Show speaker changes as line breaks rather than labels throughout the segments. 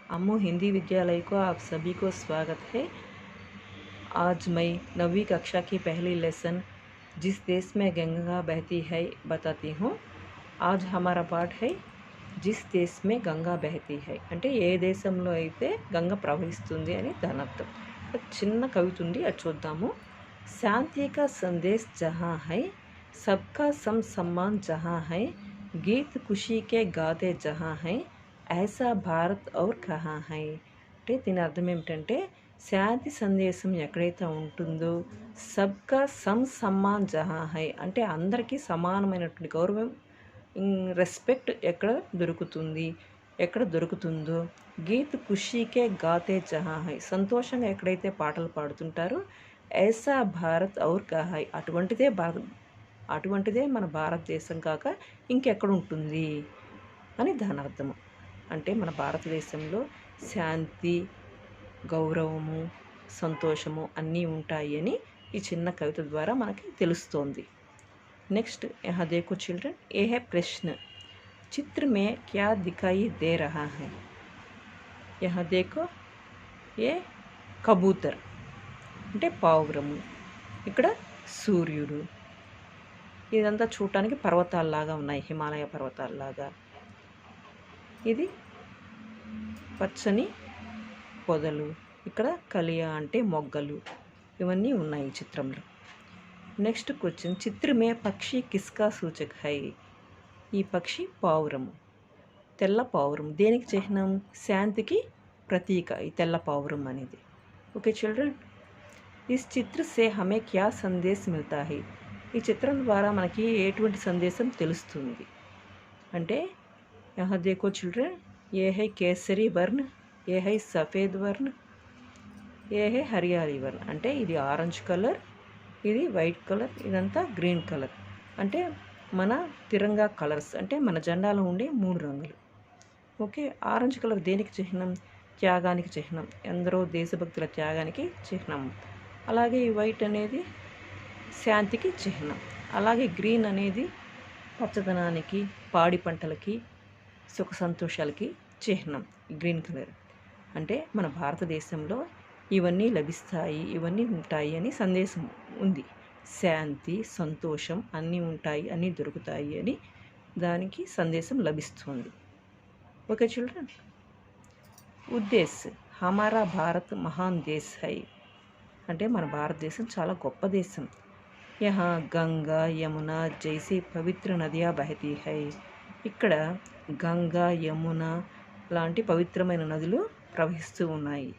अम्मू हिंदी विद्यालय को आप सभी को स्वागत है। आज मैं 9वीं कक्षा की पहली लेसन जिस देश में गंगा बहती है बताती हूँ। आज हमारा पाठ है जिस देश में गंगा बहती है అంటే ఏ దేశంలో అయితే గంగ ప్రవహిస్తుంది అని దాని అర్థం. ఒక చిన్న కవిత ఉంది, అది చూద్దాము. శాంతి का संदेश जहाँ है सबका सम सम्मान जहाँ है गीत खुशी के गाते जहाँ है ऐसा భారత్ और కहाँ है అంటే దీని అర్థం ఏమిటంటే శాంతి సందేశం ఎక్కడైతే ఉంటుందో సబ్కా సమ్ సమ్మాన్ జహా హై అంటే అందరికీ సమానమైనటువంటి గౌరవం రెస్పెక్ట్ ఎక్కడ దొరుకుతుందో గీత్ ఖుషీకే గాతే జహా హై సంతోషంగా ఎక్కడైతే పాటలు పాడుతుంటారో ఐసా భారత్ ఔర్ కహాయ్ అటువంటిదే మన భారతదేశం కాక ఇంకెక్కడ ఉంటుంది అని దాని అర్థము. అంటే మన భారతదేశంలో శాంతి, గౌరవము, సంతోషము అన్నీ ఉంటాయి అని ఈ చిన్న కవిత ద్వారా మనకి తెలుస్తోంది. नेक्स्ट यहाँ देखो चिल्ड्रन, ये है प्रश्न. चित्र में क्या दिखाई दे रहा है? यहाँ देखो, ये కబూతర్ అంటే పావురము, ఇక్కడ సూర్యుడు. ఇదంతా చూడటానికి పర్వతాల్లాగా ఉన్నాయి, హిమాలయ పర్వతాల్లాగా. ఇది పచ్చని పొదలు, ఇక్కడ కలియా అంటే మొగ్గలు, ఇవన్నీ ఉన్నాయి ఈ చిత్రంలో. నెక్స్ట్ క్వశ్చన్, చిత్ర మే పక్షి కిస్కా సూచక్ హై? ఈ పక్షి పావురము, తెల్ల పావురం. దేనికి చిహ్నం? శాంతికి ప్రతీక ఈ తెల్ల పావురం అనేది. ఓకే చిల్డ్రన్, ఇస్ చిత్ర సే హమే క్యా సందేశ్ మిల్తా హై? ఈ చిత్రం ద్వారా మనకి ఎటువంటి సందేశం తెలుస్తుంది అంటే यहाँ देखो चिल्ड्रन, ये है केसरी वर्ण, ये है सफ़ेद वर्ण, ये है हरियाली वर्ण. అంటే ఇది ఆరెంజ్ కలర్, ఇది వైట్ కలర్, ఇదంతా గ్రీన్ కలర్. అంటే మన తిరంగా కలర్స్, అంటే మన జెండాలో ఉండే 3 రంగులు. ఓకే, ఆరెంజ్ కలర్ దేనికి చిహ్నం? త్యాగానికి చిహ్నం, ఎందరో దేశభక్తుల త్యాగానికి చిహ్నం. అలాగే ఈ వైట్ అనేది శాంతికి చిహ్నం. అలాగే గ్రీన్ అనేది పచ్చదనానికి, పాడి పంటలకి, సుఖ సంతోషాలకి చిహ్నం గ్రీన్ కలర్. అంటే మన భారతదేశంలో ఇవన్నీ లభిస్తాయి, ఇవన్నీ ఉంటాయి అని సందేశం ఉంది. శాంతి, సంతోషం అన్నీ ఉంటాయి, అన్నీ దొరుకుతాయి అని దానికి సందేశం లభిస్తుంది. ఓకే చిల్డ్రన్, ఉద్దేశ్ హమారా భారత్ మహాన్ దేశ్ హై అంటే మన భారతదేశం చాలా గొప్ప దేశం. యహా గంగా యమున జైసీ పవిత్ర నదియా బహతీ హై. ఇక్కడ గంగా, యమున లాంటి పవిత్రమైన నదులు ప్రవహిస్తూ ఉన్నాయి.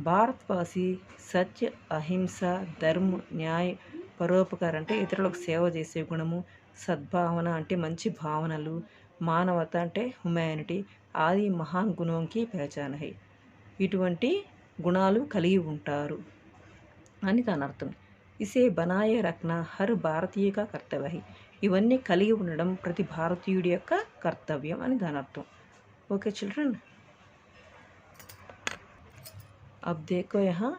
భారత్వాసి సత్య, అహింస, ధర్మ, న్యాయ, పరోపకార అంటే ఇతరులకు సేవ చేసే గుణము, సద్భావన అంటే మంచి భావనలు, మానవత అంటే హ్యుమానిటీ ఆది మహాన్ గుణంకి పహచాన్ హై. ఇటువంటి గుణాలు కలిగి ఉంటారు అని దాని అర్థం. ఇసే బనాయే రఖనా హర్ భారతీయ కర్తవ్య హై. ఇవన్నీ కలిగి ఉండడం ప్రతి భారతీయుడి యొక్క కర్తవ్యం అని దాని అర్థం. ఓకే చిల్డ్రన్, अब देखो यहाँ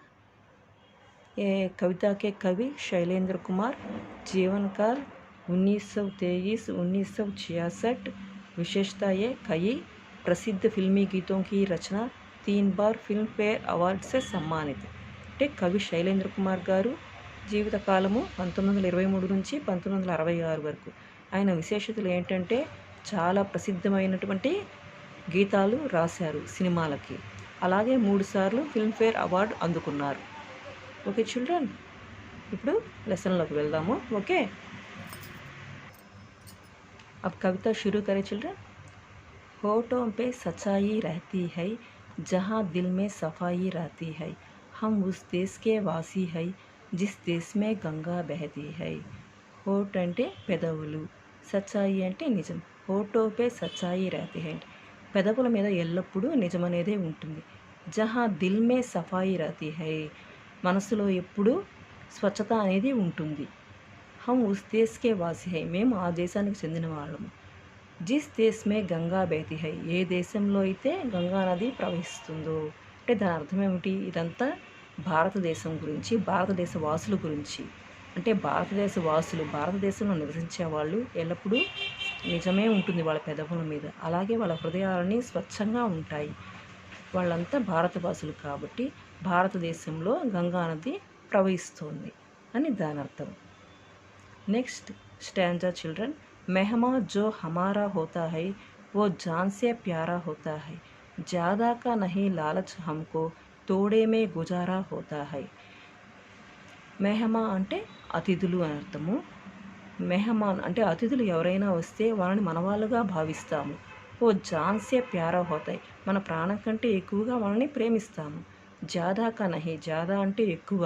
ये कविता के कवि शैलेंद्र कुमार, जीवन काल 1923-1966. विशेषता ये कई प्रसिद्ध फिल्मी गीतों की रचना, 3 बार फिल्म फेयर अवार्ड से सम्मानित. అంటే కవి శైలేంద్ర కుమార్ గారు జీవితకాలము 1923 నుంచి 1966 వరకు. ఆయన విశేషతలు ఏంటంటే చాలా ప్రసిద్ధమైనటువంటి గీతాలు రాశారు సినిమాలకి. అలాగే 3 సార్లు ఫిల్మ్ఫేర్ అవార్డు అందుకున్నారు. ఓకే చిల్డ్రన్, ఇప్పుడు లెసన్లోకి వెళ్దాము. ఓకే, अब कविता शुरू करें चिल्ड्रन. होठों पे सच्चाई रहती है जहाँ दिल में सफाई रहती है हम उस देश के वासी है जिस देश में गंगा बहती है. होठ అంటే పెదవులు, సచ్చాయి అంటే నిజం. హోటో పే సచ్చాయి రహతీ హై, పెదవుల మీద ఎల్లప్పుడూ నిజమనేదే ఉంటుంది. జహా దిల్ మే సఫాయి రహతీ హై, మనసులో ఎప్పుడూ స్వచ్ఛత అనేది ఉంటుంది. హమ్ ఉస్ దేశ్ కే వాసి హై, మేము ఆ దేశానికి చెందిన వాళ్ళము. జిస్ దేశ్ మే గంగా బహతీ హై, ఏ దేశంలో అయితే గంగా నది ప్రవహిస్తుందో. అంటే దాని అర్థం ఏమిటి? ఇదంతా భారతదేశం గురించి, భారతదేశ వాసుల గురించి. అంటే భారతదేశ వాసులు, భారతదేశంలో నివసించే వాళ్ళు ఎల్లప్పుడూ నిజమే ఉంటుంది వాళ్ళ పెదవుల మీద. అలాగే వాళ్ళ హృదయాలని స్వచ్ఛంగా ఉంటాయి. వాళ్ళంతా భారతవాసులు కాబట్టి భారతదేశంలో గంగా నది ప్రవహిస్తోంది అని దాని అర్థం. Next stanza children. మెహమా జో హమారా హోతా హై वो जान से प्यारा होता है ज़्यादा का नहीं लालच हमको తోడే మే గుజారా హోతా హై. మెహమా అంటే అతిథులు అని అర్థము. మెహమాన్ అంటే అతిథులు ఎవరైనా వస్తే వాళ్ళని మనవాళ్ళుగా భావిస్తాము. ఓ జాన్సే ప్యారా హోతాయి, మన ప్రాణం కంటే ఎక్కువగా వాళ్ళని ప్రేమిస్తాము. జాదా కా నహి, జాదా అంటే ఎక్కువ,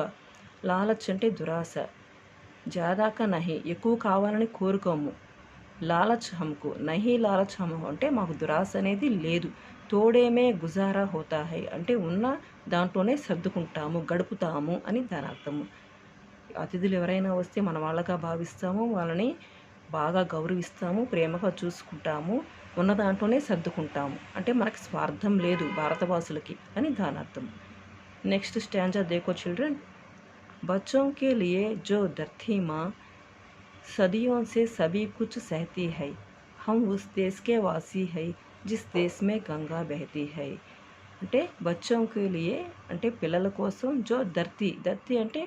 లాలచ్ అంటే దురాశ, జాదా కా నహి ఎక్కువ కావాలని కోరుకోము, లాలచ్ హమ్కు నహి లాలచ్ హమ్ అంటే మాకు దురాశ అనేది లేదు, తోడేమే గుజారా హోతా హై అంటే ఉన్న దాంట్లోనే సర్దుకుంటాము గడుపుతాము అని దాని అర్థము. అతిథులు ఎవరైనా వస్తే మన వాళ్ళగా భావిస్తాము, వాళ్ళని బాగా గౌరవిస్తాము, ప్రేమగా చూసుకుంటాము, ఉన్న దాంట్లోనే సర్దుకుంటాము అంటే మనకి స్వార్థం లేదు భారతవాసులకి అని దాని అర్థం. నెక్స్ట్ స్టాంజా దేఖో చిల్డ్రన్. बच्चों के लिए जो धरती माँ सदियों से सभी कुछ सहती है हम उस देश के वासी है जिस देश में गंगा बहती है. అంటే బచ్చోంకి లియే అంటే పిల్లల కోసం, జో ధర్తీ, ధర్తీ అంటే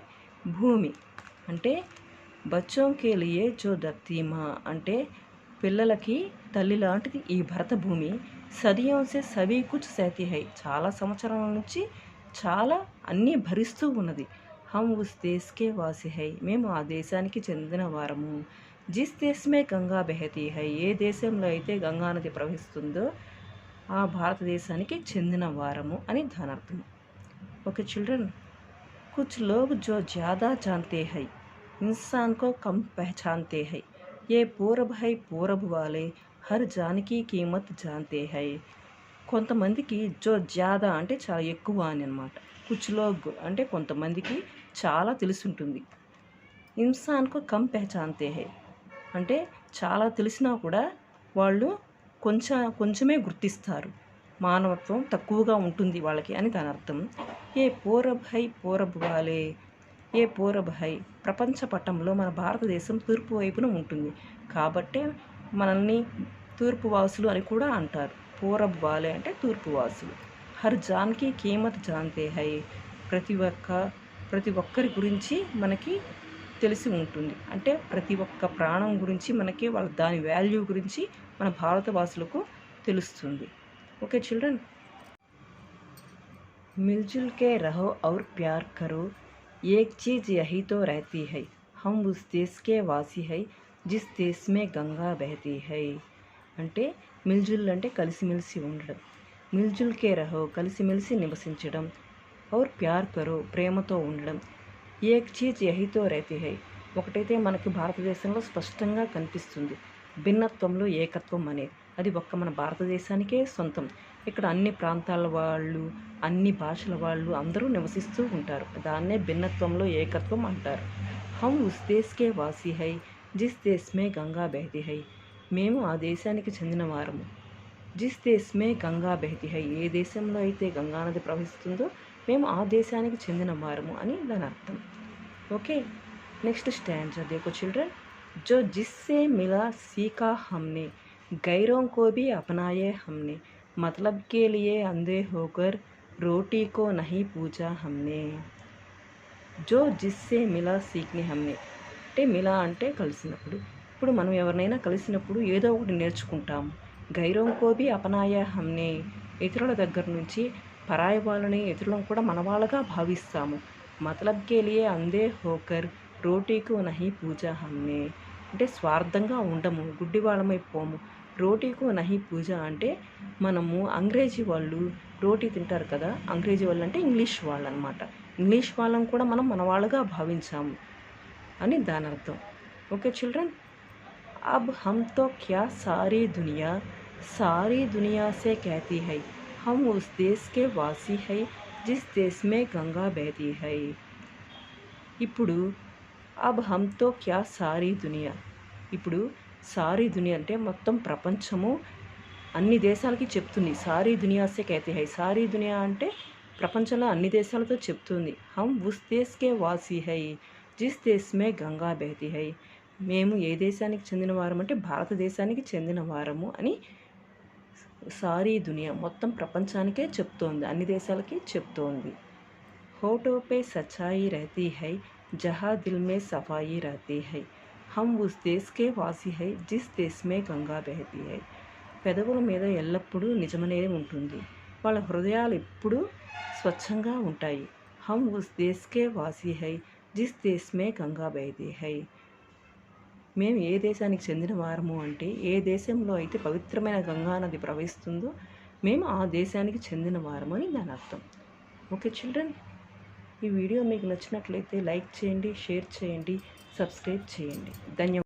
భూమి, అంటే బచ్చోంకి లియే జో ధర్తీ మా అంటే పిల్లలకి తల్లి లాంటిది ఈ భరత భూమి. సదియోంసే సభీ కుచ్ సహతీ హై చాలా సంవత్సరాల నుంచి చాలా అన్నీ భరిస్తూ ఉన్నది. హమ్ ఉస్ దేశ్కే వాసి హై మేము ఆ దేశానికి చెందిన వారము. జిస్ దేశమే గంగా బెహతీ హై ఏ దేశంలో అయితే గంగా నది ప్రవహిస్తుందో ఆ భారతదేశానికి చెందిన వారము అని దాని అర్థం. Okay children. కుచ్ లోగ్ జో జ్యాదా జాన్తే హై ఇన్సాన్ కో కమ్ పహచాన్తే హై ఏ పూరబ్ హై పూరబ్ వాలే హర్ జానకి కీమత్ జాన్తే హై. కొంతమందికి జో జ్యాదా అంటే చాలా ఎక్కువ అని అనమాట. కుచ్ లోగ్ అంటే కొంతమందికి చాలా తెలుసుంటుంది. ఇన్సాన్కు కమ్ పెహచాన్తే హై అంటే చాలా తెలిసినా కూడా వాళ్ళు కొంచెమే గుర్తిస్తారు, మానవత్వం తక్కువగా ఉంటుంది వాళ్ళకి అని దాని అర్థం. ఏ పూరబ్ హై పూరబ్ వాలే, ఏ పూరబ్ హై ప్రపంచ పటంలో మన భారతదేశం తూర్పు వైపున ఉంటుంది కాబట్టే మనల్ని తూర్పు వాసులు అని కూడా అంటారు. పూరబ్ వాలే అంటే తూర్పు వాసులు. హర్ జాన్కి కీమత్ జాన్తే హై ప్రతి ఒక్కరి గురించి మనకి తెలిసి ఉంటుంది, అంటే ప్రతి ఒక్క ప్రాణం గురించి మనకి దాని వాల్యూ గురించి మన భారతవాసులకు తెలుస్తుంది. Okay children. मिलजुल के रहो और प्यार करो एक चीज़ यही तो रहती है हम उस देश के वासी है जिस देश में गंगा बहती है. అంటే మిల్జుల్ అంటే కలిసిమెలిసి ఉండడం, మిల్జుల్ కే రహో కలిసిమెలిసి నివసించడం, और ప్యార్ కరో ప్రేమతో ఉండడం, ఏక్ చీజ్ యహీతో रहती है ఒకటైతే మనకి భారతదేశంలో స్పష్టంగా కనిపిస్తుంది, భిన్నత్వంలో ఏకత్వం అనేది అది ఒక్క మన భారతదేశానికే సొంతం. ఇక్కడ అన్ని ప్రాంతాల వాళ్ళు, అన్ని భాషల వాళ్ళు అందరూ నివసిస్తూ ఉంటారు, దాన్నే భిన్నత్వంలో ఏకత్వం అంటారు. హమ్ ఉస్ దేశ్కే వాసి హై జిస్ దేశ్ మే గంగా బెహతీ హై మేము ఆ దేశానికి చెందిన వారము. జిస్ దేశ్ మే గంగా బెహతీ హై ఏ దేశంలో అయితే గంగానది ప్రవహిస్తుందో మేము ఆ దేశానికి చెందిన వారము అని దాని అర్థం. ఓకే నెక్స్ట్ స్టాంజా देखो चिल्ड्रन. जो जिससे मिला सीखा हमने गैरों को भी अपनाए हमने मतलब के लिए अंधे होकर रोटी को नहीं पूजा हमने. जो जिससे मिला सीखने हमने అంటే మిలా అంటే కలిసినప్పుడు, ఇప్పుడు మనం ఎవరినైనా కలిసినప్పుడు ఏదో ఒకటి నేర్చుకుంటాము. గైరోం కోబి అపనాయ హమ్నే ఇతరుల దగ్గర నుంచి పరాయి వాళ్ళని ఇతరులను కూడా మన వాళ్ళగా భావిస్తాము. మతలబ్ కే లియే అందే హోకర్ రోటీకు నహి పూజ హమ్నే అంటే స్వార్థంగా ఉండము, గుడ్డి వాళ్ళమైపోము. రోటీకు నహి పూజ అంటే మనము అంగ్రేజీ వాళ్ళు రోటీ తింటారు కదా, అంగ్రేజీ వాళ్ళు అంటే ఇంగ్లీష్ వాళ్ళు అనమాట, ఇంగ్లీష్ వాళ్ళని కూడా మనం మన వాళ్ళగా భావించాము అని దాని అర్థం. Okay children. अब हम तो क्या सारी दुनिया से कहती है हम उस देश के वासी है जिस देश में गंगा बहती है. ఇప్పుడు अब हम तो क्या सारी दुनिया ఇప్పుడు సారీ దునియా అంటే మొత్తం ప్రపంచము అన్ని దేశాలకి చెప్తుంది. సారీ దునియాసే कहते हैं సారీ దునియా అంటే ప్రపంచంలో అన్ని దేశాలతో చెప్తుంది. हम उस देश के वासी है जिस देश में गंगा बहती है మేము ఏ దేశానికి చెందిన వారం అంటే భారతదేశానికి చెందిన వారము అని సారీ దునియా మొత్తం ప్రపంచానికే చెప్తోంది, అన్ని దేశాలకి చెప్తోంది. होठों पे सच्चाई रहती है जहाँ दिल में सफाई रहती है हम उस देश के वासी है जिस देश में गंगा बहती है. పెదవుల మీద ఎల్లప్పుడూ నిజమనే ఉంటుంది, వాళ్ళ హృదయాలు ఎప్పుడూ స్వచ్ఛంగా ఉంటాయి. హమ్ ఉస్ దేశ్ కే వాసీ హై జిస్ దేశ్ మే గంగా బహతీ హై. మేము ఏ దేశానికి చెందిన వారము అంటే, ఏ దేశంలో అయితే పవిత్రమైన గంగా నది ప్రవహిస్తుందో మేము ఆ దేశానికి చెందిన వారము అని దాని అర్థం. ఓకే చిల్డ్రన్, ఈ వీడియో మీకు నచ్చినట్లయితే లైక్ చేయండి, షేర్ చేయండి, సబ్స్క్రైబ్ చేయండి. ధన్యవాదాలు.